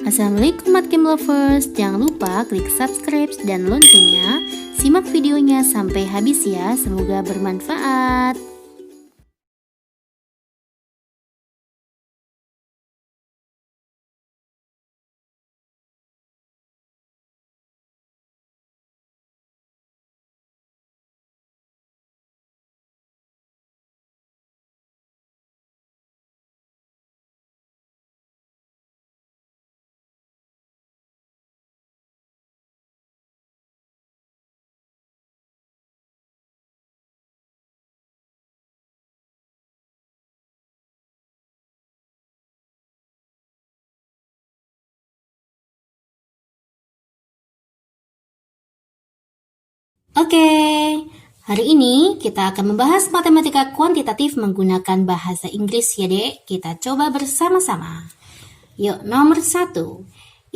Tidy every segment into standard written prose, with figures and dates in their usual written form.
Assalamualaikum Matkem Lovers, jangan lupa klik subscribe dan loncengnya. Simak videonya sampai habis ya, semoga bermanfaat. Oke, hari ini kita akan membahas matematika kuantitatif menggunakan bahasa Inggris ya dek. Kita coba bersama-sama. Yuk, nomor 1.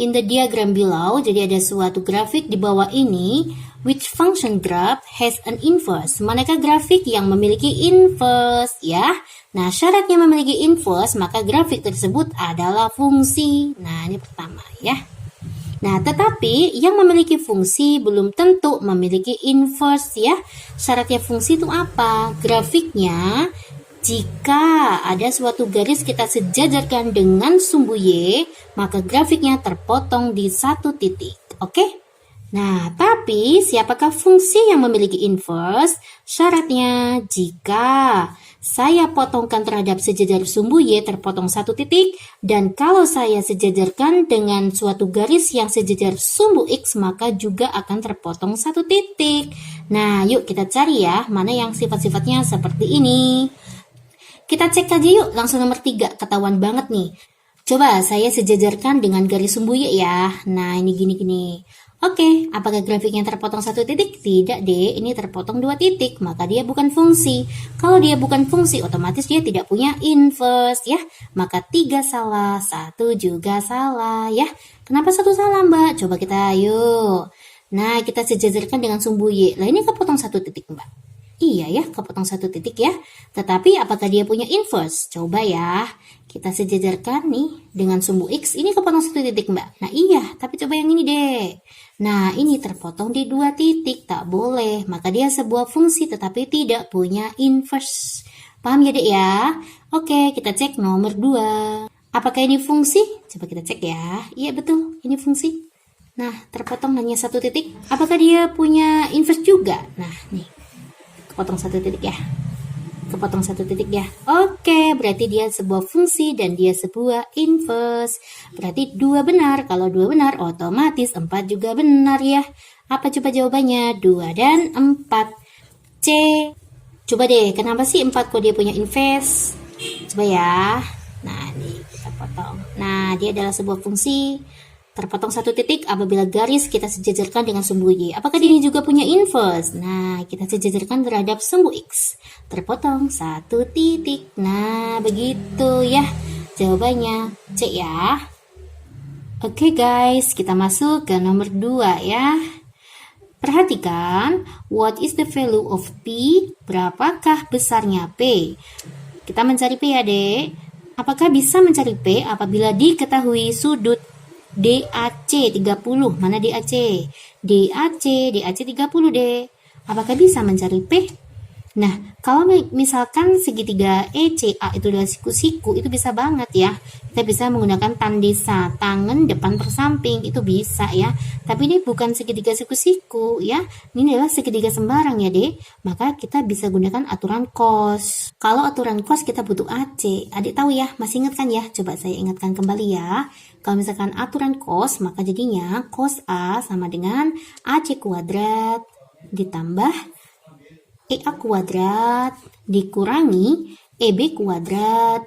In the diagram below, jadi ada suatu grafik di bawah ini. Which function graph has an inverse? Manakah grafik yang memiliki inverse ya? Nah, syaratnya memiliki inverse, maka grafik tersebut adalah fungsi. Nah, ini pertama ya. Nah, tetapi yang memiliki fungsi belum tentu memiliki inverse ya. Syaratnya fungsi itu apa? Grafiknya, jika ada suatu garis kita sejajarkan dengan sumbu Y, maka grafiknya terpotong di satu titik. Oke? Nah, tapi siapakah fungsi yang memiliki inverse? Syaratnya, jika saya potongkan terhadap sejajar sumbu Y terpotong satu titik, dan kalau saya sejajarkan dengan suatu garis yang sejajar sumbu X, maka juga akan terpotong satu titik. Nah, yuk kita cari ya, mana yang sifat-sifatnya seperti ini. Kita cek aja yuk, langsung nomor 3, ketahuan banget nih. Coba saya sejajarkan dengan garis sumbu Y ya. Nah, ini gini-gini. Oke, apakah grafiknya terpotong satu titik? Tidak deh, ini terpotong dua titik, maka dia bukan fungsi. Kalau dia bukan fungsi, otomatis dia tidak punya inverse ya. Maka 3 salah, 1 juga salah ya. Kenapa 1 salah mbak? Coba kita yuk. Nah, kita sejajarkan dengan sumbu Y. Lah ini kepotong satu titik mbak. Iya ya, kepotong satu titik ya. Tetapi apakah dia punya inverse? Coba ya. Kita sejajarkan nih dengan sumbu X. Ini kepotong satu titik mbak. Nah iya, tapi coba yang ini deh. Nah ini terpotong di 2 titik. Tak boleh. Maka dia sebuah fungsi tetapi tidak punya inverse. Paham ya dek ya? Oke, kita cek nomor 2. Apakah ini fungsi? Coba kita cek ya. Iya betul, ini fungsi. Nah, terpotong hanya satu titik. Apakah dia punya inverse juga? Nah, nih. Kepotong satu titik ya. Kepotong satu titik ya. Oke, berarti dia sebuah fungsi dan dia sebuah inverse. Berarti 2 benar. Kalau 2 benar, otomatis 4 juga benar ya. Apa coba jawabannya? 2 dan 4. C. Coba deh, kenapa sih 4 kok dia punya inverse? Coba ya. Nah, ini kita potong. Nah, dia adalah sebuah fungsi. Terpotong satu titik apabila garis kita sejajarkan dengan sumbu Y. Apakah ini juga punya inverse? Nah, kita sejajarkan terhadap sumbu X. Terpotong satu titik. Nah, begitu ya. Jawabannya C ya. Oke guys, kita masuk ke nomor 2 ya. Perhatikan, what is the value of P? Berapakah besarnya P? Kita mencari P ya, Dek. Apakah bisa mencari P apabila diketahui sudut DAC 30. Mana DAC? DAC 30 deh. Apakah bisa mencari P? Nah, kalau misalkan segitiga ECA itu adalah siku-siku, itu bisa banget ya. Kita bisa menggunakan tandesa, tangan depan persamping, itu bisa ya. Tapi ini bukan segitiga siku-siku ya. Ini adalah segitiga sembarang ya deh. Maka kita bisa gunakan aturan cos. Kalau aturan cos kita butuh AC. Adik tahu ya, masih ingat kan ya? Coba saya ingatkan kembali ya. Kalau misalkan aturan cos, maka jadinya cos A sama dengan AC kuadrat ditambah EA kuadrat dikurangi EB kuadrat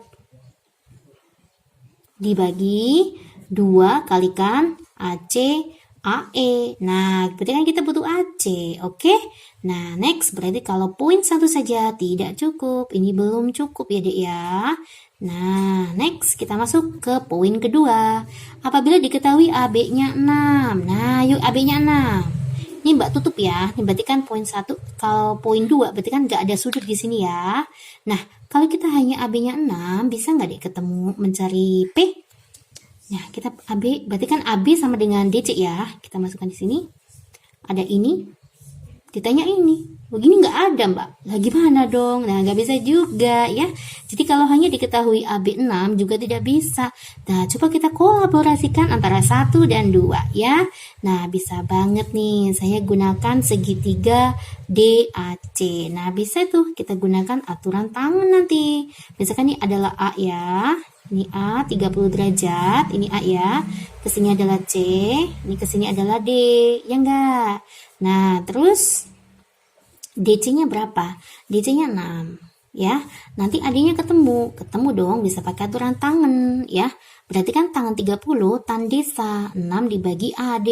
dibagi 2 kalikan AC AE. Nah, berarti kan kita butuh AC, oke? Nah, next berarti kalau poin 1 saja tidak cukup. Ini belum cukup ya, Dek ya. Nah, next kita masuk ke poin kedua. Apabila diketahui AB-nya 6. Nah, yuk AB-nya 6. Ini Mbak tutup ya. Ini berarti kan poin 1. Kalau poin 2 berarti kan nggak ada sudut di sini ya. Nah, kalau kita hanya AB-nya 6, bisa nggak Dek ketemu mencari P? Nah, kita AB, berarti kan AB sama dengan DC ya. Kita masukkan di sini. Ada ini, ditanya ini. Begini nggak ada, Mbak. Lah gimana dong? Nah, nggak bisa juga ya. Jadi kalau hanya diketahui AB6 juga tidak bisa. Nah, coba kita kolaborasikan antara 1 dan 2 ya. Nah, bisa banget nih. Saya gunakan segitiga DAC. Nah, bisa tuh kita gunakan aturan tangan nanti. Misalkan ini adalah A ya. Ini A 30 derajat, ini A ya. Kesini adalah C, ini kesini adalah D, ya enggak? Nah, terus DC-nya berapa? DC-nya 6, ya. Nanti AD-nya ketemu dong, bisa pakai aturan tangan, ya. Berarti kan tangan 30 tan desa, 6 dibagi AD.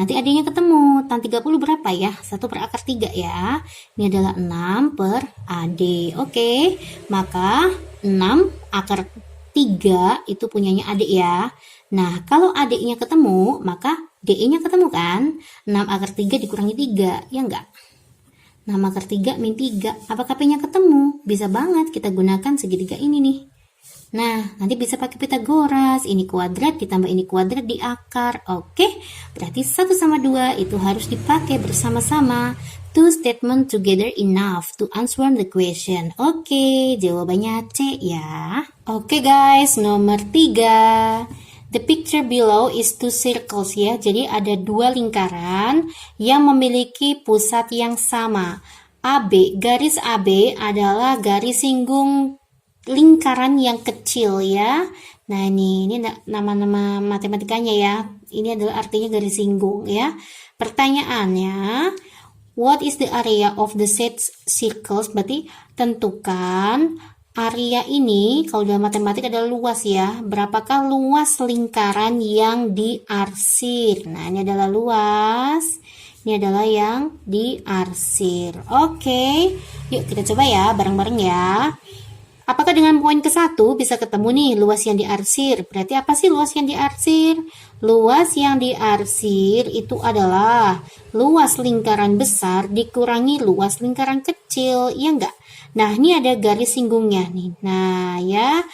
Nanti AD-nya ketemu, tan 30 berapa ya? 1 per akar 3 ya. Ini adalah 6 per AD. Oke, maka 6 akar 3 itu punyanya adik ya. Nah, kalau adiknya ketemu, maka DE-nya ketemu kan? 6 akar 3 dikurangi 3, ya enggak? 6 akar 3 min 3. Apakah P-nya ketemu? Bisa banget kita gunakan segitiga ini nih. Nah, nanti bisa pakai Pitagoras. Ini kuadrat ditambah ini kuadrat di akar. Oke, berarti 1 sama 2 itu harus dipakai bersama-sama. Two statement together enough to answer the question. Oke, jawabannya C ya. Oke guys, nomor 3. The picture below is two circles ya. Jadi ada 2 lingkaran yang memiliki pusat yang sama. AB, garis AB adalah garis singgung lingkaran yang kecil ya. Nah, ini nama-nama matematikanya ya. Ini adalah artinya garis singgung ya. Pertanyaannya, what is the area of the set circles? Berarti tentukan area ini, kalau dalam matematik adalah luas ya. Berapakah luas lingkaran yang diarsir? Nah, ini adalah luas. Ini adalah yang diarsir. Oke, yuk kita coba ya bareng-bareng ya. Apakah dengan poin ke-1 bisa ketemu nih luas yang diarsir? Berarti apa sih luas yang diarsir? Luas yang diarsir itu adalah luas lingkaran besar dikurangi luas lingkaran kecil, ya enggak? Nah, ini ada garis singgungnya nih. Nah, ya,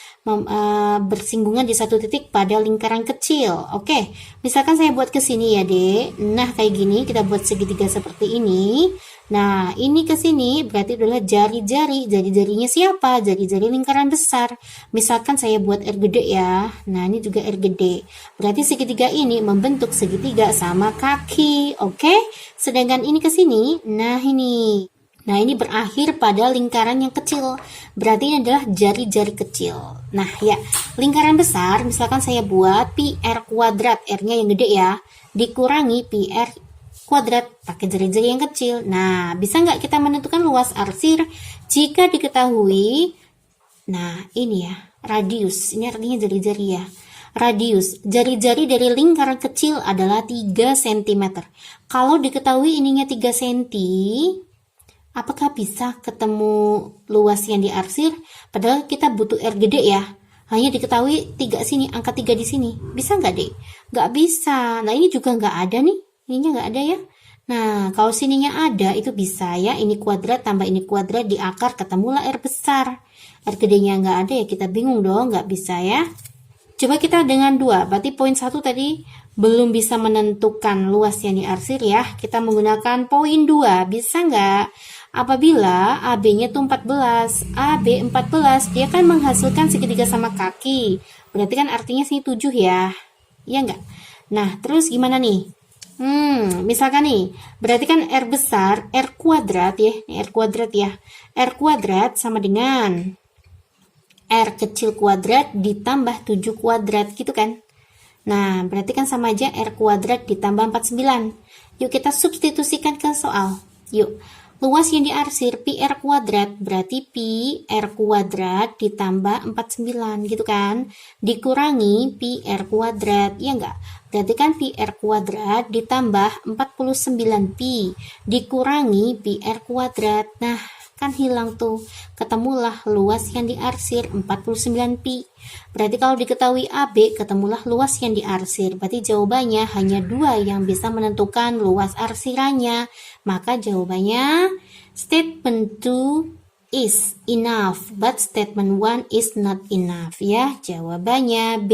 bersinggungan di satu titik pada lingkaran kecil. Oke, misalkan saya buat ke sini ya, Dek. Nah, kayak gini kita buat segitiga seperti ini. Nah, ini ke sini berarti adalah jari-jari. Jari-jarinya siapa? Jari-jari lingkaran besar. Misalkan saya buat R gede ya. Nah, ini juga R gede. Berarti segitiga ini membentuk segitiga sama kaki. Oke? Sedangkan ini ke sini. Nah, ini. Nah, ini berakhir pada lingkaran yang kecil. Berarti ini adalah jari-jari kecil. Nah, ya. Lingkaran besar, misalkan saya buat pi R kuadrat. R-nya yang gede ya. Dikurangi pi R kuadrat pakai jari-jari yang kecil. Nah, bisa nggak kita menentukan luas arsir jika diketahui, nah ini ya, radius. Ini artinya jari-jari ya. Radius, jari-jari dari lingkaran kecil adalah 3 cm. Kalau diketahui ininya 3 cm, apakah bisa ketemu luas yang diarsir? Padahal kita butuh R gede ya. Hanya diketahui 3 sini, angka 3 di sini. Bisa nggak, Dek? Nggak bisa. Nah, ini juga nggak ada nih. Ininya nggak ada ya. Nah, kalau sininya ada, itu bisa ya. Ini kuadrat tambah ini kuadrat di akar, ketemulah R besar. R gedenya nggak ada ya, kita bingung dong, nggak bisa ya. Coba kita dengan 2, berarti poin 1 tadi belum bisa menentukan luas yang diarsir ya. Kita menggunakan poin 2, bisa nggak? Apabila AB-nya tuh 14, AB 14, dia kan menghasilkan segitiga sama kaki. Berarti kan artinya sini 7 ya. Iya nggak? Nah, terus gimana nih? Misalkan nih, berarti kan R besar, R kuadrat ya, R kuadrat ya. R kuadrat sama dengan R kecil kuadrat ditambah 7 kuadrat gitu kan. Nah, berarti kan sama aja R kuadrat ditambah 49. Yuk kita substitusikan ke soal. Yuk, luas yang diarsir pi R kuadrat berarti pi R kuadrat ditambah 49 gitu kan. Dikurangi pi R kuadrat, ya enggak? Berarti kan pi R kuadrat ditambah 49 pi dikurangi pi R kuadrat. Nah, kan hilang tuh. Ketemulah luas yang diarsir 49 pi. Berarti kalau diketahui AB, ketemulah luas yang diarsir. Berarti jawabannya hanya 2 yang bisa menentukan luas arsirannya. Maka jawabannya statement 2 is enough, but statement 1 is not enough ya. Jawabannya B.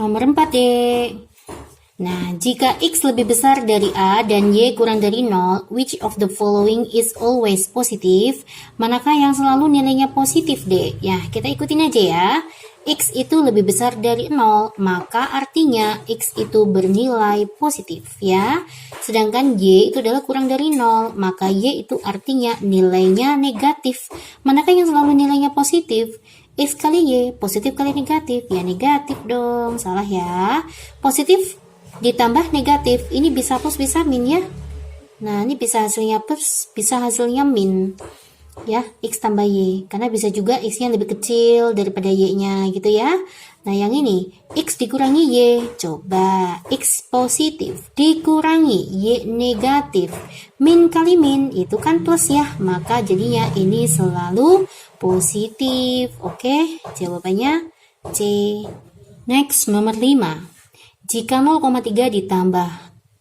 Nomor 4, Dek. Nah, jika X lebih besar dari A dan Y kurang dari 0, which of the following is always positive? Manakah yang selalu nilainya positif, Dek? Ya, kita ikutin aja ya. X itu lebih besar dari 0, maka artinya X itu bernilai positif, ya. Sedangkan Y itu adalah kurang dari 0, maka Y itu artinya nilainya negatif. Manakah yang selalu nilainya positif? X kali Y, positif kali negatif. Ya, negatif dong, salah ya. Positif ditambah negatif, ini bisa plus bisa min ya. Nah, ini bisa hasilnya plus, bisa hasilnya min ya, X tambah Y, karena bisa juga X nya lebih kecil daripada Y nya gitu ya. Nah, yang ini X dikurangi Y, coba X positif dikurangi Y negatif, min kali min itu kan plus ya, maka jadinya ini selalu positif. Oke, jawabannya C. Next, nomor 5. Jika 0,3 ditambah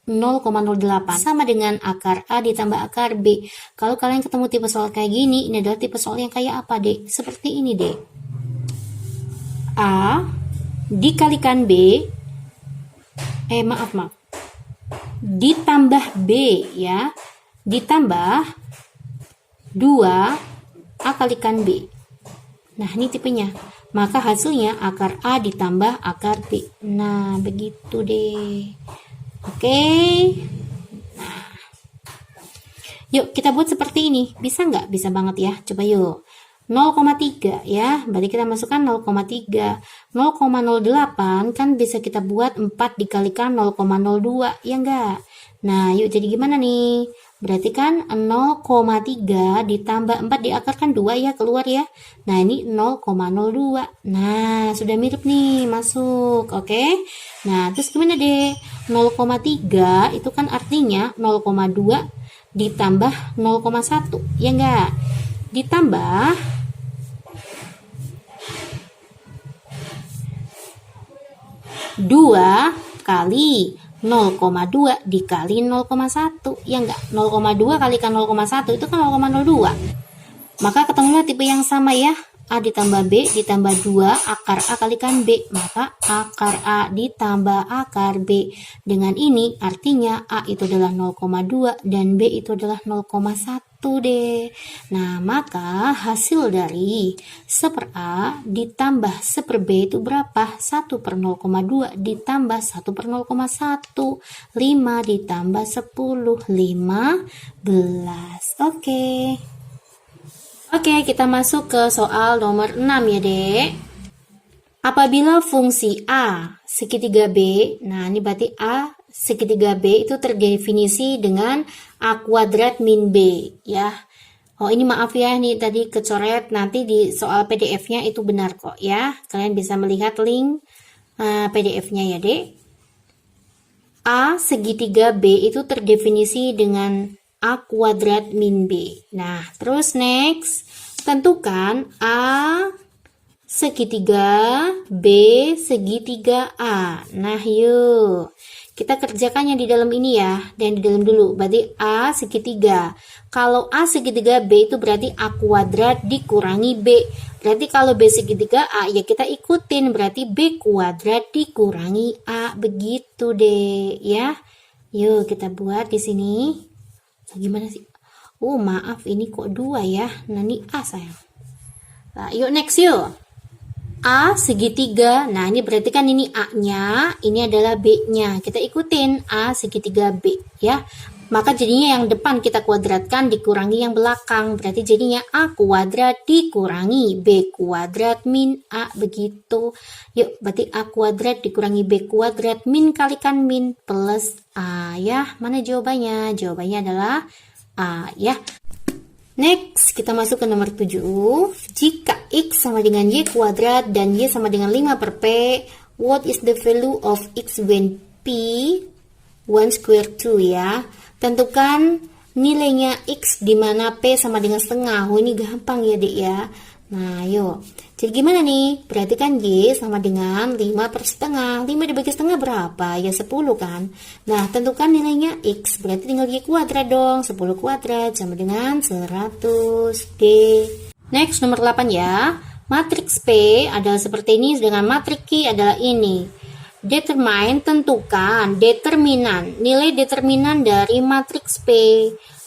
0,08 sama dengan akar A ditambah akar B. Kalau kalian ketemu tipe soal kayak gini, ini adalah tipe soal yang kayak apa, Dek? Seperti ini, Dek. A dikalikan B, maaf. Ditambah B, ya. Ditambah 2 A kalikan B. Nah, ini tipenya. Maka hasilnya akar A ditambah akar B. Nah, begitu deh. Oke. Nah, yuk kita buat seperti ini. Bisa nggak? Bisa banget ya. Coba yuk. 0,3 ya. Berarti kita masukkan 0,3. 0,08 kan bisa kita buat 4 dikalikan 0,02. Ya enggak? Nah, yuk jadi gimana nih? Berarti kan 0,3 ditambah 4 diakarkan 2 ya, keluar ya. Nah, ini 0,02. Nah, sudah mirip nih, masuk. Oke. Nah, terus gimana deh? 0,3 itu kan artinya 0,2 ditambah 0,1. Ya enggak? Ditambah 2 kali 0,2 dikali 0,1, ya enggak? 0,2 kalikan 0,1 itu kan 0,02. Maka ketemulah tipe yang sama ya. A ditambah B ditambah 2 akar A kalikan B, maka akar A ditambah akar B. Dengan ini artinya A itu adalah 0,2 dan B itu adalah 0,1 deh. Nah, maka hasil dari 1 A ditambah 1 B itu berapa? 1 per 0,2 ditambah 1 per 0,1. 5 ditambah 10, 15. Oke. Oke, kita masuk ke soal nomor 6 ya, Dek. Apabila fungsi A segitiga B, nah ini berarti A segitiga B itu terdefinisi dengan A kuadrat min B, ya. Oh, ini maaf ya, nih tadi kecoret, nanti di soal PDF-nya itu benar kok, ya. Kalian bisa melihat link PDF-nya ya, Dek. A segitiga B itu terdefinisi dengan A kuadrat min B. Nah, terus next, tentukan A segitiga B segitiga A. Nah, yuk. Kita kerjakannya di dalam ini ya, dan di dalam dulu. Berarti A segitiga. Kalau A segitiga B itu berarti A kuadrat dikurangi B. Berarti kalau B segitiga A, ya kita ikutin. Berarti B kuadrat dikurangi A. Begitu deh, ya. Yuk, kita buat di sini. Gimana sih? Oh, maaf, ini kok 2 ya. Nah, ini A sayang. Nah, yuk next yuk. A segitiga. Nah, ini berarti kan ini A-nya, ini adalah B-nya. Kita ikutin A segitiga B ya. Maka jadinya yang depan kita kuadratkan dikurangi yang belakang. Berarti jadinya A kuadrat dikurangi B kuadrat min A, begitu. Yuk, berarti A kuadrat dikurangi B kuadrat min kalikan min plus A ya. Mana jawabannya? Jawabannya adalah A ya. Next, kita masuk ke nomor 7. Jika X sama dengan Y kuadrat dan Y sama dengan 5 per P, what is the value of X when P 1 square 2 ya. Tentukan nilainya X di mana P sama dengan setengah. Oh, ini gampang ya, Dek ya. Nah, yuk. Jadi gimana nih? Berarti kan Y sama dengan 5 per setengah. 5 dibagi setengah berapa? Ya 10 kan? Nah, tentukan nilainya X. Berarti tinggal Y kuadrat dong. 10 kuadrat sama dengan 100. D. Next, nomor 8 ya. Matriks P adalah seperti ini, sedangkan matriks Q adalah ini. Determine, tentukan, determinan, nilai determinan dari matriks P.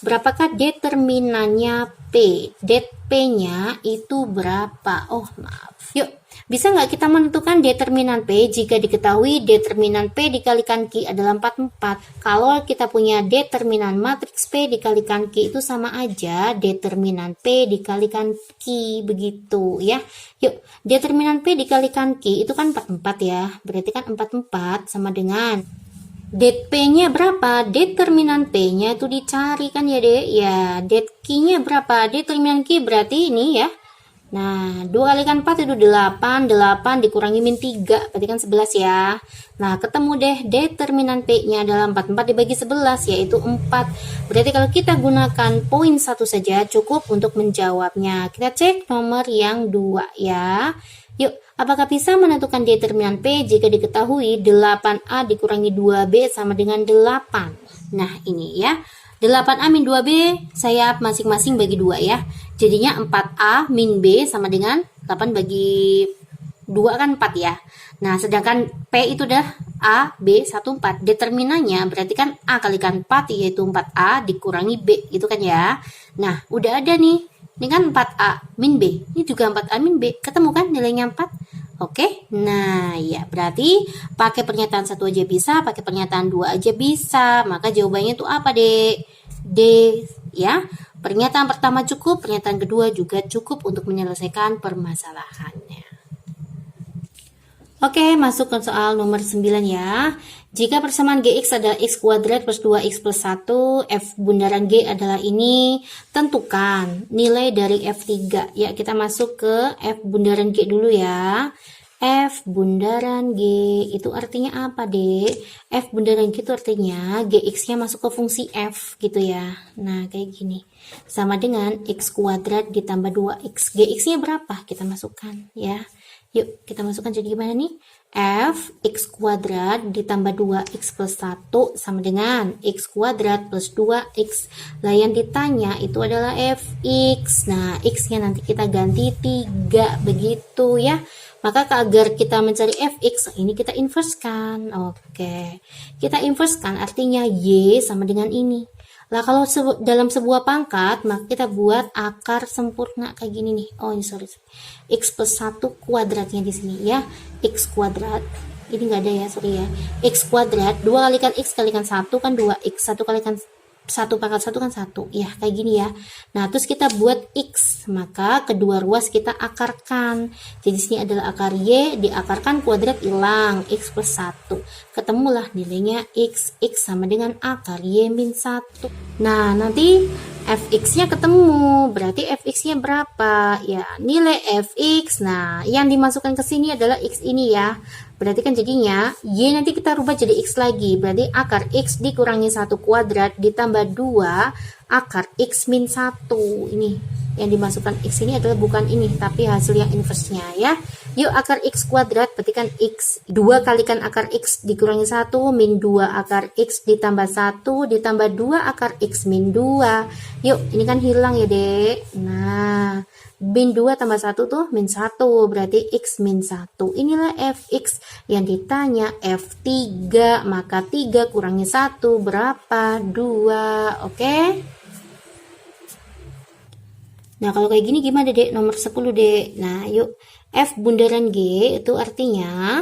Berapakah determinannya P? Det P-nya itu berapa? Oh, maaf. Yuk, bisa nggak kita menentukan determinan P jika diketahui determinan P dikalikan Q adalah 44? Kalau kita punya determinan matriks P dikalikan Q itu sama aja determinan P dikalikan Q, begitu ya. Yuk, determinan P dikalikan Q itu kan 44 ya. Berarti kan 44 sama dengan det P-nya berapa? Determinan P-nya itu dicari kan ya, Dek? Ya, det Q-nya berapa? Determinan Q berarti ini ya. Nah, 2 kalikan 4 itu 8, 8 dikurangi min 3, berarti kan 11 ya. Nah, ketemu deh determinan P-nya adalah 44 dibagi 11, yaitu 4. Berarti kalau kita gunakan poin 1 saja cukup untuk menjawabnya. Kita cek nomor yang 2 ya. Yuk, apakah bisa menentukan determinan P jika diketahui 8A dikurangi 2B sama dengan 8? Nah, ini ya. 8A min 2B saya masing-masing bagi 2 ya. Jadinya 4A min B sama dengan 8 bagi 2 kan 4 ya. Nah, sedangkan P itu udah A, B, 1, 4. Determinannya berarti kan A kalikan 4 yaitu 4A dikurangi B gitu kan ya. Nah, udah ada nih. Ini kan 4A min B. Ini juga 4A min B. Ketemu kan nilainya 4? Oke. Nah, ya berarti pakai pernyataan 1 aja bisa, pakai pernyataan 2 aja bisa. Maka jawabannya itu apa, Dek? D ya. Pernyataan pertama cukup, pernyataan kedua juga cukup untuk menyelesaikan permasalahannya. Oke, masuk ke soal nomor 9 ya. Jika persamaan Gx adalah x kuadrat plus 2x plus 1, f bundaran G adalah ini, tentukan nilai dari F3. Ya, kita masuk ke f bundaran G dulu ya. F bundaran G itu artinya apa, Dek? F bundaran G itu artinya Gx-nya masuk ke fungsi F gitu ya. Nah, kayak gini. Sama dengan x kuadrat ditambah 2x. Gx-nya berapa? Kita masukkan ya. Yuk, kita masukkan jadi gimana nih? F x kuadrat ditambah 2x plus 1 sama dengan x kuadrat plus 2x. Lah yang ditanya itu adalah fx. Nah, x-nya nanti kita ganti 3 begitu ya. Maka agar kita mencari fx, ini kita inversekan. Oke. Kita inversekan artinya y sama dengan ini. Lah kalau dalam sebuah pangkat, maka kita buat akar sempurna kayak gini nih. Oh, ini sorry. X plus 1 kuadratnya di sini ya. X kuadrat. Ini enggak ada ya, sorry ya. X kuadrat 2 kalikan x kalikan 1 kan 2x. 1 kalikan 1 pangkat 1 kan 1. Ya, kayak gini ya. Nah, terus kita buat x. Maka kedua ruas kita akarkan. Jadi sini adalah akar y, diakarkan kuadrat hilang. X plus 1. Ketemulah nilainya x. X sama dengan akar y min 1. Nah, nanti fx-nya ketemu. Berarti fx-nya berapa? Ya, nilai fx. Nah, yang dimasukkan ke sini adalah x ini ya. Berarti kan jadinya y nanti kita rubah jadi x lagi. Berarti akar x dikurangi 1 kuadrat ditambah 2 akar x min 1. Ini yang dimasukkan x ini adalah bukan ini, tapi hasil yang inverse-nya ya. Yuk, akar x kuadrat berarti kan x 2 kalikan akar x dikurangi 1 min 2 akar x ditambah 1 ditambah 2 akar x min 2. Yuk, ini kan hilang ya, Dek. Nah, min 2 tambah 1 tuh min 1, berarti x min 1. Inilah fx yang ditanya f3, maka 3 kurangi 1 berapa? 2, oke? Nah, kalau kayak gini gimana, Dek? Nomor 10, Dek. Nah, yuk. F bundaran G itu artinya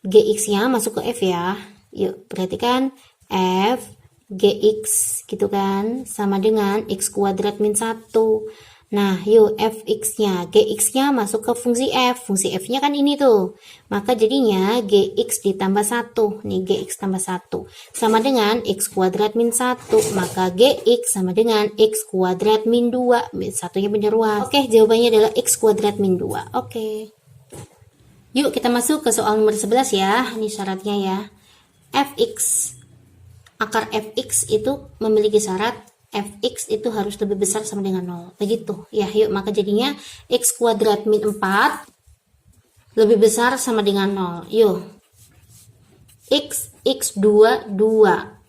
Gx-nya masuk ke F ya. Yuk, perhatikan F Gx gitu kan, sama dengan x kuadrat min 1. Nah, yuk fx-nya, gx-nya masuk ke fungsi f. Fungsi f-nya kan ini tuh. Maka jadinya gx ditambah 1. Nih, gx tambah 1. Sama dengan x kuadrat min 1. Maka gx sama dengan x kuadrat min 2. Satunya bener ruas. Oke, jawabannya adalah x kuadrat min 2. Oke. Yuk, kita masuk ke soal nomor 11 ya. Ini syaratnya ya. Fx. Akar fx itu memiliki syarat fx itu harus lebih besar sama dengan 0. Begitu. Ya, yuk, maka jadinya x kuadrat min 4 lebih besar sama dengan 0. Yuk. x2 2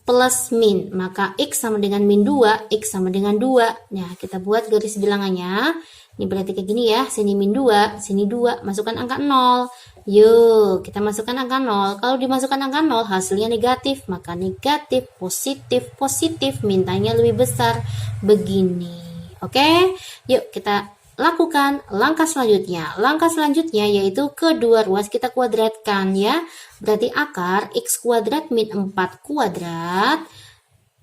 plus min, maka x sama dengan min 2, x sama dengan 2. Nah, kita buat garis bilangannya. Ini berarti kayak gini ya, sini min 2, sini 2, masukkan angka 0. Yuk, kita masukkan angka 0. Kalau dimasukkan angka 0, hasilnya negatif, maka negatif, positif, positif, mintanya lebih besar. Begini. Oke, yuk kita lakukan langkah selanjutnya. Langkah selanjutnya yaitu kedua ruas kita kuadratkan ya. Berarti akar x kuadrat min 4 kuadrat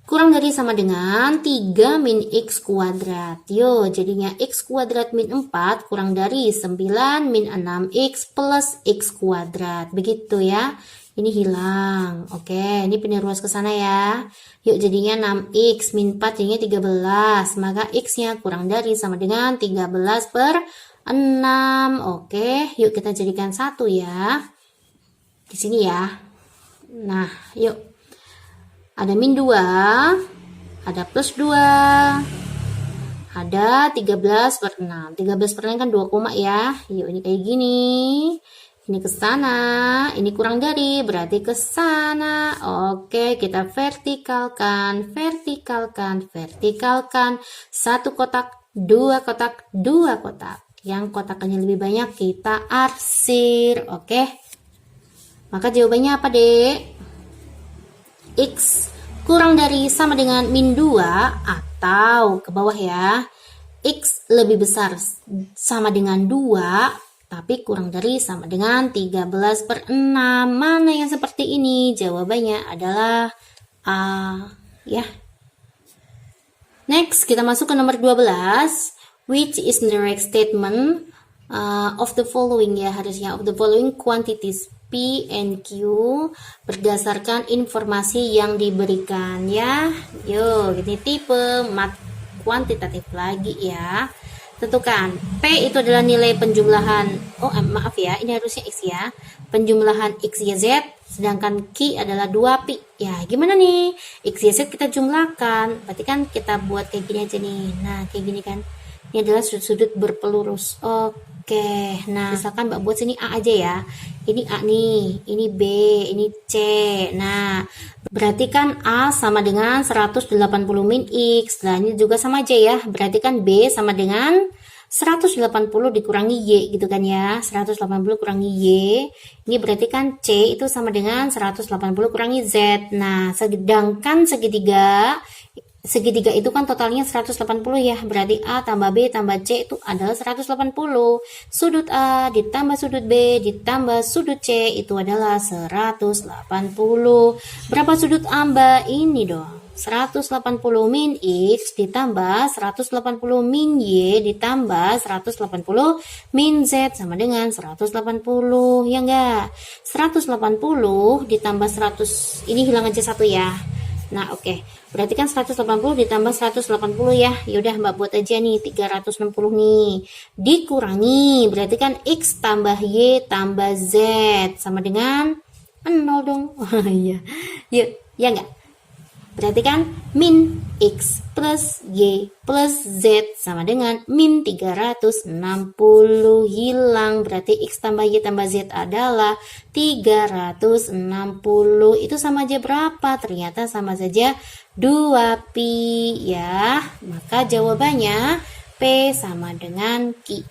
kurang dari sama dengan 3 min x kuadrat. Yo, jadinya x kuadrat min 4 kurang dari 9 min 6x plus x kuadrat. Begitu ya. Ini hilang. Oke, ini pindah ruas ke sana ya. Yuk, jadinya 6x min 4 jadinya 13. Maka x-nya kurang dari sama dengan 13 per 6. Oke, yuk kita jadikan 1 ya. Di sini ya. Nah, yuk. Ada min 2, ada plus 2, ada 13 per 6. 13 per 6 kan 2 koma ya. Yuk, ini kayak gini. Ini ke sana, ini kurang dari, berarti ke sana. Oke, kita vertikalkan, vertikalkan, vertikalkan. 1 kotak, 2 kotak, 2 kotak. Yang kotakannya lebih banyak kita arsir. Oke. Maka jawabannya apa, Dek? X kurang dari sama dengan min 2 atau ke bawah ya, X lebih besar sama dengan 2 tapi kurang dari sama dengan 13 per 6. Mana yang seperti ini? Jawabannya adalah A ya. Next kita masuk ke nomor 12. Which is the correct statement of the following ya, harusnya of the following quantities P and Q berdasarkan informasi yang diberikan ya. Yuk, ini tipe mat kuantitatif lagi ya. Tentukan P itu adalah nilai penjumlahan, maaf ya, ini harusnya X ya, penjumlahan X, Y, Z, sedangkan Q adalah 2Pi. Ya, gimana nih? X, Y, Z kita jumlahkan, berarti kan kita buat kayak gini aja nih. Nah, kayak gini kan. Ini adalah sudut-sudut berpelurus. Oke, nah misalkan Mbak buat sini A aja ya. Ini A nih, ini B, ini C. Nah, berarti kan A sama dengan 180 min X. Nah, ini juga sama aja ya. Berarti kan B sama dengan 180 dikurangi Y gitu kan ya. 180 kurangi Y. Ini berarti kan C itu sama dengan 180 kurangi Z. Nah, sedangkan segitiga itu kan totalnya 180 ya, berarti A tambah B tambah C itu adalah 180. Sudut A ditambah sudut B ditambah sudut C itu adalah 180. Berapa sudut A Mbak? Ini dong, 180 min X ditambah 180 min Y ditambah 180 min Z sama dengan 180 ya enggak? 180 ditambah 100, ini hilang aja 1 ya. Nah, oke. Berarti kan 180 ditambah 180 ya. Yaudah Mbak buat aja nih 360 nih. Dikurangi, berarti kan X tambah Y tambah Z sama dengan 0 dong. Oh iya. Yuk, ya enggak? Berarti kan min X plus Y plus Z sama dengan min 360 hilang. Berarti X tambah Y tambah Z adalah 360. Itu sama aja berapa? Ternyata sama saja 2pi ya. Maka jawabannya P sama dengan Q.